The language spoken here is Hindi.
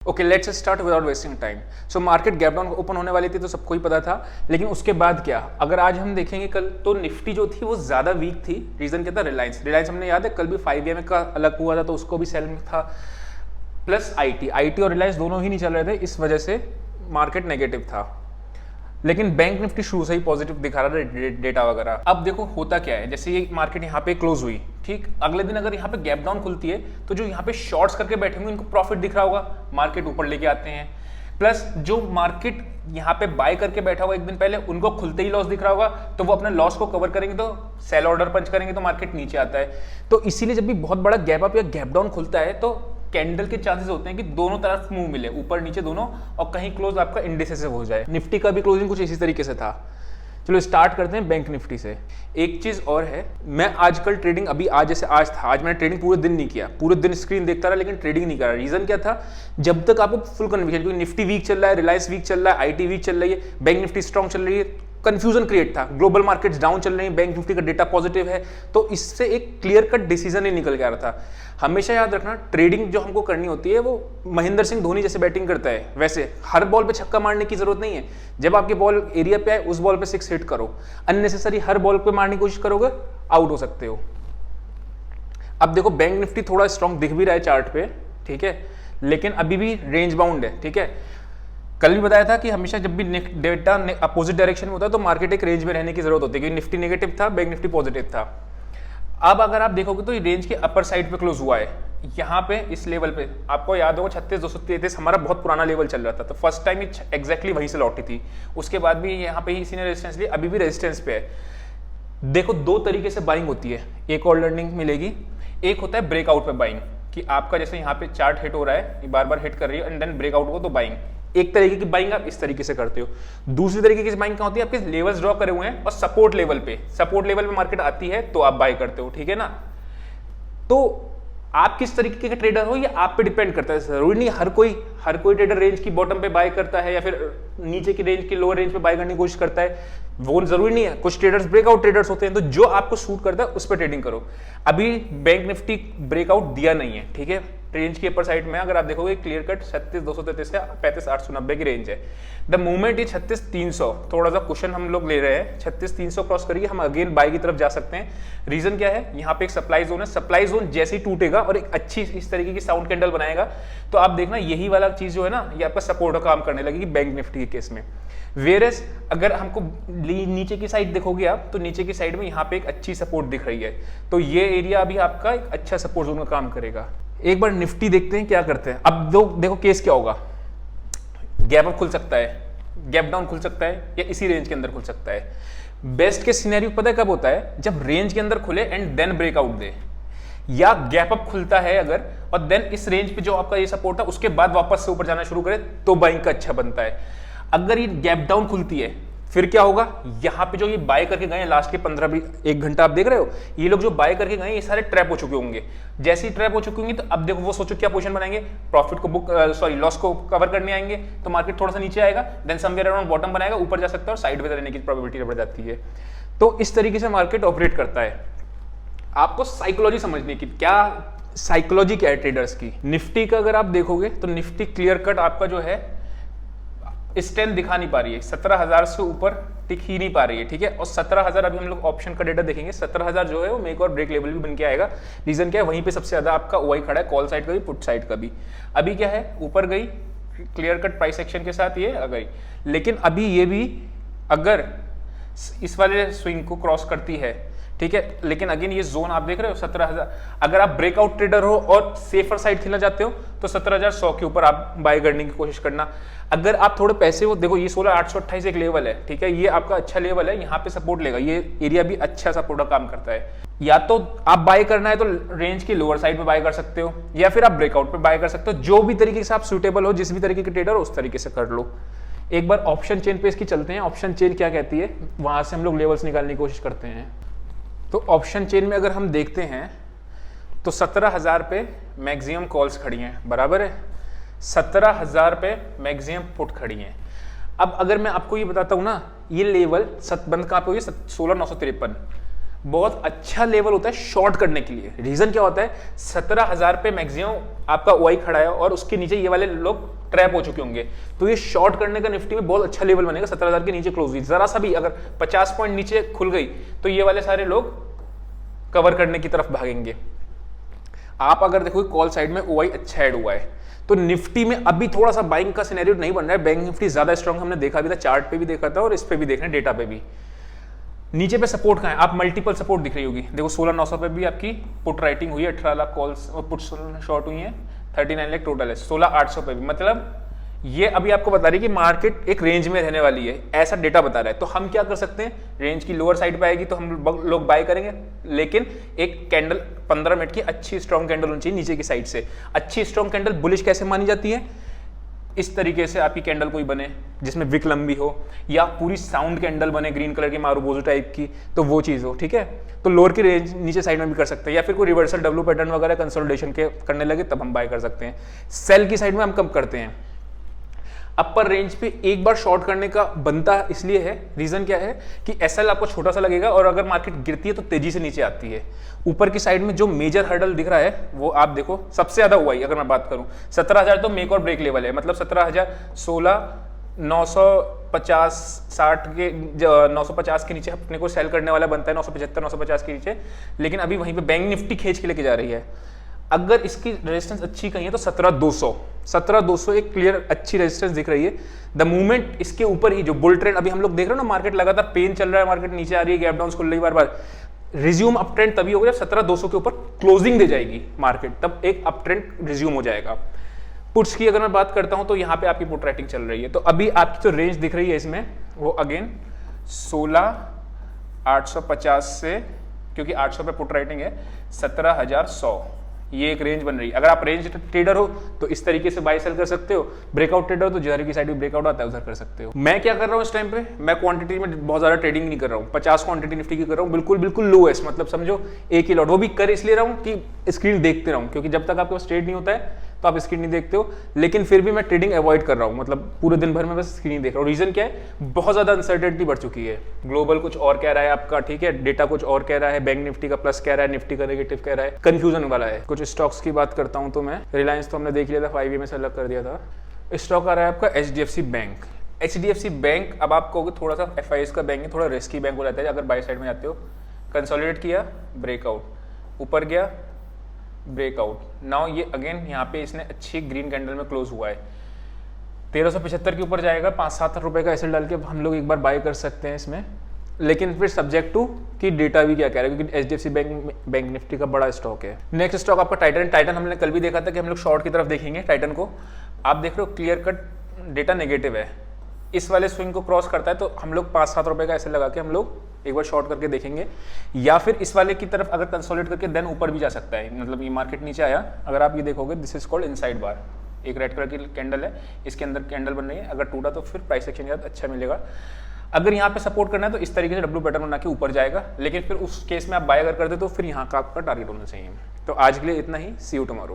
Okay, let's start without wasting time. So market gap down open होने वाली थी तो सबको ही पता था, लेकिन उसके बाद क्या, अगर आज हम देखेंगे कल तो निफ्टी जो थी वो ज़्यादा वीक थी। रीज़न क्या था? रिलायंस हमने याद है कल भी 5 का अलग हुआ था तो उसको भी सेल में था, प्लस आईटी और रिलायंस दोनों ही नहीं चल रहे थे, इस वजह से मार्केट नेगेटिव था। लेकिन बैंक निफ्टी शुरू से ही पॉजिटिव दिखा रहा था डेटा वगैरह। अब देखो होता क्या है, जैसे ये मार्केट यहाँ पे क्लोज हुई, ठीक, अगले दिन अगर यहाँ पे गैप डाउन खुलती है तो जो यहाँ पे शॉर्ट्स करके बैठे होंगे उनको प्रॉफिट दिख रहा होगा, मार्केट ऊपर लेके आते हैं। प्लस जो मार्केट यहाँ पे बाय करके बैठा हुआ एक दिन पहले, उनको खुलते ही लॉस दिख रहा होगा तो वो अपने लॉस को कवर करेंगे, तो सेल ऑर्डर पंच करेंगे तो मार्केट नीचे आता है। तो इसीलिए जब भी बहुत बड़ा गैप अप या गैप डाउन खुलता है तो कैंडल के चांसेस होते हैं कि दोनों तरफ मूव मिले, ऊपर नीचे दोनों, और कहीं क्लोज आपका इंडिसेसिव हो जाए। निफ्टी का भी क्लोजिंग कुछ इसी तरीके से था। चलो स्टार्ट करते हैं बैंक निफ्टी से। एक चीज और है, मैं आजकल ट्रेडिंग जैसे आज था, आज मैंने ट्रेडिंग पूरे दिन नहीं किया, पूरे दिन स्क्रीन देखता रहा लेकिन ट्रेडिंग नहीं करा। रीजन क्या था? जब तक आपको फुल कन्विक्शन, क्योंकि निफ्टी वीक चल रहा है, रिलायंस वीक चल रहा है, आईटी वीक चल रही है, बैंक निफ्टी स्ट्रॉन्ग चल रही है, कंफ्यूजन क्रिएट था। ग्लोबल मार्केट्स डाउन चल रही है, बैंक निफ्टी का डेटा पॉजिटिव है, तो इससे एक क्लियर कट डिसीजन ही निकल के आ रहा था। हमेशा याद रखना, ट्रेडिंग जो हमको करनी होती है वो महेंद्र सिंह धोनी जैसे बैटिंग करता है वैसे, हर बॉल पे छक्का मारने की जरूरत नहीं है। जब आपकी बॉल एरिया पे आए उस बॉल पे 6 हिट करो। अननेसेसरी हर बॉल पे मारने की कोशिश करोगे, आउट हो सकते हो। अब देखो बैंक निफ्टी थोड़ा स्ट्रॉन्ग दिख भी रहा है चार्ट पे, ठीक है, लेकिन अभी भी रेंज बाउंड है, ठीक है। कल भी बताया था कि हमेशा जब भी डेटा अपोजिट डायरेक्शन में होता है तो मार्केट एक रेंज में रहने की जरूरत होती है, क्योंकि निफ्टी नेगेटिव था, बैंक निफ्टी पॉजिटिव था। अब अगर आप देखोगे तो ये रेंज के अपर साइड पे क्लोज हुआ है, यहाँ पे इस लेवल पे आपको याद होगा 36,233 हमारा बहुत पुराना लेवल चल रहा था, तो फर्स्ट टाइम ये एग्जैक्टली वहीं से लौटी थी। उसके बाद भी यहाँ पे ही इसी ने रेजिस्टेंस लिया, अभी भी रेजिस्टेंस पे है। देखो दो तरीके से बाइंग होती है, एक और लर्निंग मिलेगी। एक होता है ब्रेकआउट पे बाइंग, कि आपका जैसे यहाँ पे चार्ट हिट हो रहा है, बार बार हिट कर रही है एंड देन ब्रेकआउट हो तो बाइंग। एक तरीके की बाइंग आप इस तरीके से करते हो। दूसरी तरीके की बाइंग क्या होती है, आपके लेवल्स ड्रॉ करे हुए हैं और सपोर्ट लेवल पे मार्केट आती है तो आप बाय करते हो, ठीक है ना। तो आप किस तरीके के ट्रेडर हो ये आप पे डिपेंड करता है। जरूरी नहीं हर कोई ट्रेडर रेंज की बॉटम पे बाय करता है या फिर नीचे की रेंज की लोअर रेंज पे बाय करने की कोशिश करता है, वो जरूरी नहीं है। कुछ ट्रेडर्स ब्रेकआउट ट्रेडर्स होते हैं, तो जो आपको सूट करता है उस पर ट्रेडिंग करो। अभी बैंक निफ्टी ब्रेकआउट दिया नहीं है, ठीक है, रेंज की अपर साइड में अगर आप देखोगे क्लियर कट 36,233 से 35,890 की रेंज है। द मूवमेंट ये 36,300, थोड़ा सा क्वेश्चन हम लोग ले रहे हैं, 36,300 क्रॉस करिए हम अगेन बाय की तरफ जा सकते हैं। रीजन क्या है, यहाँ पे एक सप्लाई जोन है, सप्लाई जोन जैसे ही टूटेगा और एक अच्छी इस तरीके की साउंड कैंडल बनाएगा तो आप देखना यही वाला चीज जो है ना, ये आपका सपोर्ट का काम करने लगेगी बैंक निफ्टी के केस में। वेरस अगर हमको नीचे की साइड देखोगे आप, तो नीचे की साइड में यहाँ पे एक अच्छी सपोर्ट दिख रही है, तो ये एरिया अभी आपका एक अच्छा सपोर्ट जोन का काम करेगा। एक बार निफ्टी देखते हैं क्या करते हैं। अब देखो केस क्या होगा, गैप अप खुल सकता है, गैप डाउन खुल सकता है, या इसी रेंज के अंदर खुल सकता है। बेस्ट के सिनेरियो पता है कब होता है, जब रेंज के अंदर खुले एंड देन ब्रेकआउट दे, या गैप अप खुलता है अगर और देन इस रेंज पे जो आपका ये सपोर्ट है उसके बाद वापस से ऊपर जाना शुरू करे तो बाइंग का अच्छा बनता है। अगर ये गैप डाउन खुलती है फिर क्या होगा, यहाँ पे जो ये बाय करके गए लास्ट के 15-1 घंटा आप देख रहे हो, ये लोग जो बाय करके गए ये सारे ट्रैप हो चुके होंगे। जैसे ही ट्रैप हो चुके होंगे तो अब देखो वो सोचो क्या पोजीशन बनाएंगे, प्रॉफिट को लॉस को कवर करने आएंगे, तो मार्केट थोड़ा सा नीचे आएगा, देन समवेयर अराउंड बॉटम बनाएगा, ऊपर जा सकता है और साइड में रहने की प्रोबेबिलिटी बढ़ जाती है। तो इस तरीके से मार्केट ऑपरेट करता है। आपको साइकोलॉजी समझनी की, क्या साइकोलॉजी क्या है ट्रेडर्स की। निफ्टी का अगर आप देखोगे तो निफ्टी क्लियर कट आपका जो है स्ट्रेंथ दिखा नहीं पा रही है, 17,000 से ऊपर टिक ही नहीं पा रही है, ठीक है। और 17,000 अभी हम लोग ऑप्शन का डेटा देखेंगे, 17,000 जो है वो मेक और ब्रेक लेवल भी बन के आएगा। रीजन क्या है, वहीं पे सबसे ज्यादा आपका ओआई खड़ा है, कॉल साइड का भी पुट साइड का भी। अभी क्या है, ऊपर गई क्लियर कट प्राइस एक्शन के साथ ये आ गई, लेकिन अभी ये भी अगर इस वाले स्विंग को क्रॉस करती है, ठीक है, लेकिन अगेन ये जोन आप देख रहे हो 17,000। अगर आप ब्रेकआउट ट्रेडर हो और सेफर साइड खेलना चाहते हो तो 17,100 के ऊपर आप बाय करने की कोशिश करना। अगर आप थोड़े पैसे हो, देखो ये 16,828 एक लेवल है, ठीक है, ये आपका अच्छा लेवल है, यहाँ पे सपोर्ट लेगा, ये एरिया भी अच्छा सपोर्ट का काम करता है। या तो आप बाय करना है तो रेंज की लोअर साइड पे बाय कर सकते हो, या फिर आप ब्रेकआउट पे बाय कर सकते हो। जो भी तरीके से आप सुटेबल हो, जिस भी तरीके के ट्रेडर हो उस तरीके से कर लो। एक बार ऑप्शन चेन पे इसकी चलते हैं, ऑप्शन चेन क्या कहती है, वहां से हम लोग लेवल्स निकालने की कोशिश करते हैं। तो ऑप्शन चेन में अगर हम देखते हैं तो 17,000 पे मैक्सिमम कॉल्स खड़ी हैं, बराबर है, 17,000 पे मैक्सिमम पुट खड़ी हैं। अब अगर मैं आपको ये बताता हूँ ना, ये लेवल बंद कहाँ पे हुई, 16,953। बहुत अच्छा लेवल होता है शॉर्ट करने के लिए। रीजन क्या होता है, 17,000 पे मैक्सिमम आपका ओआई खड़ा है और उसके नीचे ये वाले लोग ट्रैप हो चुके होंगे, तो ये शॉर्ट करने का निफ्टी में बहुत अच्छा लेवल बनेगा। 17,000 के नीचे क्लोज हुई, जरा सा भी अगर 50 पॉइंट नीचे खुल गई तो ये वाले सारे लोग कवर करने की तरफ भागेंगे। आप अगर देखो कॉल साइड में ओआई अच्छा ऐड हुआ है, तो निफ्टी में अभी थोड़ा सा बाइंग का सिनेरियो नहीं बन रहा है। बैंक निफ्टी ज्यादा स्ट्रॉन्ग हमने देखा भी था, चार्ट पे भी देखा था और इस पे भी देख रहे हैं, डेटा पे भी। नीचे पे सपोर्ट कहाँ है, आप मल्टीपल सपोर्ट दिख रही होगी, देखो 16,900 पे भी आपकी पुट राइटिंग हुई है, 18 लाख कॉल्स और पुट शॉर्ट हुई है, 39 लाख टोटल है, 16,800 पे भी, मतलब ये अभी आपको बता रही है कि मार्केट एक रेंज में रहने वाली है, ऐसा डेटा बता रहा है। तो हम क्या कर सकते हैं, रेंज की लोअर साइड पे आएगी तो हम लोग बाय करेंगे, लेकिन एक कैंडल 15 मिनट की अच्छी स्ट्रॉन्ग कैंडल होनी चाहिए नीचे की साइड से। अच्छी स्ट्रॉन्ग कैंडल बुलिश कैसे मानी जाती है, इस तरीके से आपकी कैंडल कोई बने जिसमें विक लंबी हो, या पूरी साउंड कैंडल बने ग्रीन कलर की मारूबोजो टाइप की, तो वो चीज हो, ठीक है। तो लोअर की रेंज नीचे साइड में भी कर सकते हैं, या फिर कोई रिवर्सल डब्ल्यू पैटर्न वगैरह कंसोलिडेशन के करने लगे तब हम बाय कर सकते हैं। सेल की साइड में हम कम करते हैं। अपर रेंज पे एक बार शॉर्ट करने का बनता इसलिए है, रीजन क्या है कि एसएल आपको छोटा सा लगेगा और अगर मार्केट गिरती है तो तेजी से नीचे आती है। ऊपर की साइड में जो मेजर हर्डल दिख रहा है वो आप देखो सबसे ज्यादा हुआ ही, अगर मैं बात करूं 17,000 तो मेक और ब्रेक लेवल है, मतलब 17,000 950 60 के 950 के नीचे अपने को सेल करने वाला बनता है, 975 950 के नीचे, लेकिन अभी वहीं पे बैंक निफ्टी खींच के लेके जा रही है। अगर इसकी रेजिस्टेंस अच्छी कहीं है तो 17,200 एक क्लियर अच्छी रेजिस्टेंस दिख रही है। द मूवमेंट इसके ऊपर ही जो बुल ट्रेंड अभी हम लोग देख रहे हो ना, मार्केट लगातार पेन चल रहा है, मार्केट नीचे आ रही है, गैप डाउन खुल रही बार, रिज्यूम अप ट्रेंड तभी होगा जब 17,200 के ऊपर क्लोजिंग दे जाएगी मार्केट, तब एक अप ट्रेंड रिज्यूम हो जाएगा। पुट्स की अगर मैं बात करता हूं तो यहाँ पे आपकी पुट राइटिंग चल रही है, तो अभी आपकी जो रेंज दिख रही है इसमें वो अगेन 16,850 से, क्योंकि 800 पे पुट राइटिंग है, 17,100, ये एक रेंज बन रही है। अगर आप रेंज ट्रेडर हो तो इस तरीके से बाय सेल कर सकते हो, ब्रेकआउट ट्रेडर हो तो जहर की साइड में ब्रेकआउट आता है उधर कर सकते हो। मैं क्या कर रहा हूँ इस टाइम पे, मैं क्वांटिटी में बहुत ज्यादा ट्रेडिंग नहीं कर रहा हूँ, 50 क्वांटिटी निफ्टी की कर रहा हूँ, बिल्कुल लोएस्ट, मतलब समझो एक ही लॉट, वो भी कर इसलिए रहा हूँ कि स्क्रीन देखते रहूँ, क्योंकि जब तक आपके पास ट्रेड नहीं होता है तो आप स्क्रीन नहीं देखते हो, लेकिन फिर भी मैं ट्रेडिंग अवॉइड कर रहा हूँ, मतलब पूरे दिन भर में बस स्क्रीन देख रहा हूँ। रीजन क्या है, बहुत ज्यादा अनसर्टेनिटी बढ़ चुकी है, ग्लोबल कुछ और कह रहा है आपका, ठीक है, डेटा कुछ और कह रहा है, बैंक निफ्टी का प्लस कह रहा है, निफ्टी का नेगेटिव कह रहा है, कंफ्यूजन वाला है। कुछ स्टॉक्स की बात करता हूँ तो मैं, रिलायंस तो हमने देख लिया था, 5 में से अलग कर दिया था। स्टॉक आ रहा है आपका HDFC बैंक। HDFC बैंक, अब आप कहोगे थोड़ा सा FIS का बैंक है, थोड़ा रिस्की बैंक हो जाता है अगर बाय साइड में जाते हो। कंसोलिडेट किया, ब्रेकआउट, ऊपर गया, ब्रेकआउट, नाउ ये अगेन यहाँ पे इसने अच्छी ग्रीन कैंडल में क्लोज हुआ है, 1375 के ऊपर जाएगा, 5-7 रुपए का एसएल डाल के हम लोग एक बार बाय कर सकते हैं इसमें, लेकिन फिर सब्जेक्ट टू कि डेटा भी क्या कह रहा है, क्योंकि HDFC बैंक निफ्टी का बड़ा स्टॉक है। नेक्स्ट स्टॉक आपका टाइटन हमने कल भी देखा था कि हम लोग शॉर्ट की तरफ देखेंगे टाइटन को। आप देख रहे हो क्लियर कट डेटा नेगेटिव है, इस वाले स्विंग को क्रॉस करता है तो हम लोग 5-7 रुपए का ऐसे लगा के हम लोग एक बार शॉर्ट करके देखेंगे, या फिर इस वाले की तरफ अगर कंसोलिडेट करके देन ऊपर भी जा सकता है। मतलब ये मार्केट नीचे आया, अगर आप ये देखोगे दिस इज कॉल्ड इनसाइड बार, एक रेड कलर की कैंडल है, इसके अंदर कैंडल बन रही है, अगर टूटा तो फिर प्राइस एक्शन के साथ अच्छा मिलेगा। अगर यहाँ पे सपोर्ट करना है तो इस तरीके से डब्ल्यू पैटर्न बना के ऊपर जाएगा, लेकिन फिर उस केस में आप बाय अगर करते तो फिर यहाँ का आपका टारगेट होना चाहिए। तो आज के लिए इतना ही, सी यू टुमारो।